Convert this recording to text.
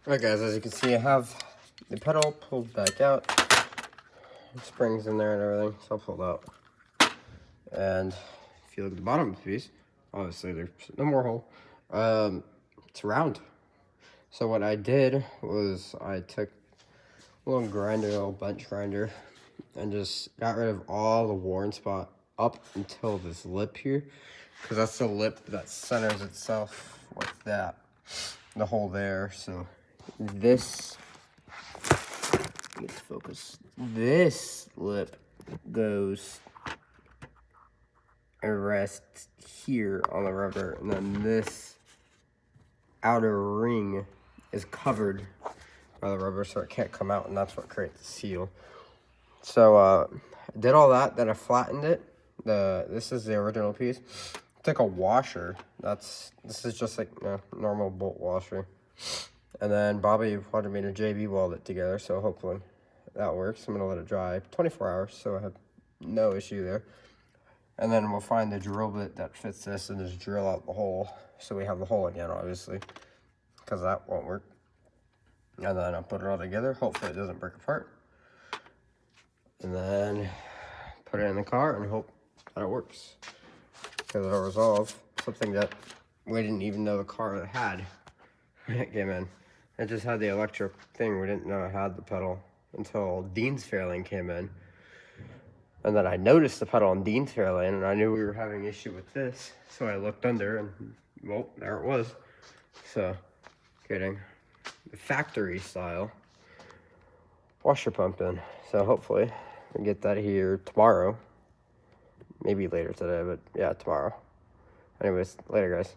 Alright guys, as you can see, I have the pedal pulled back out. Springs in there and everything, it's all pulled out. And if you look at the bottom of the piece, obviously there's no more hole. It's round. So what I did was I took a little grinder, a little bench grinder, and just got rid of all the worn spot up until this lip here, because that's the lip that centers itself with that, the hole there. So this, let's focus, this lip goes and rests here on the rubber, and then this outer ring is covered by the rubber so it can't come out, and that's what creates the seal. So I did all that, then I flattened it. This is the original piece. I took a washer. This is just like a normal bolt washer. And then Bobby wanted me to JB weld it together, so hopefully that works. I'm gonna let it dry 24 hours, so I have no issue there. And then we'll find the drill bit that fits this and just drill out the hole, so we have the hole again, obviously, because that won't work. And then I'll put it all together. Hopefully it doesn't break apart. And then put it in the car and hope that it works. Because it'll resolve something that we didn't even know the car had when it came in. It just had the electric thing. We didn't know it had the pedal until Dean's Fairlane came in. And then I noticed the pedal on Dean's Fairlane, and I knew we were having issue with this. So I looked under, and well, there it was. So, getting the factory style washer pump in. So hopefully we get that here tomorrow. Maybe later today, but yeah, tomorrow. Anyways, later guys.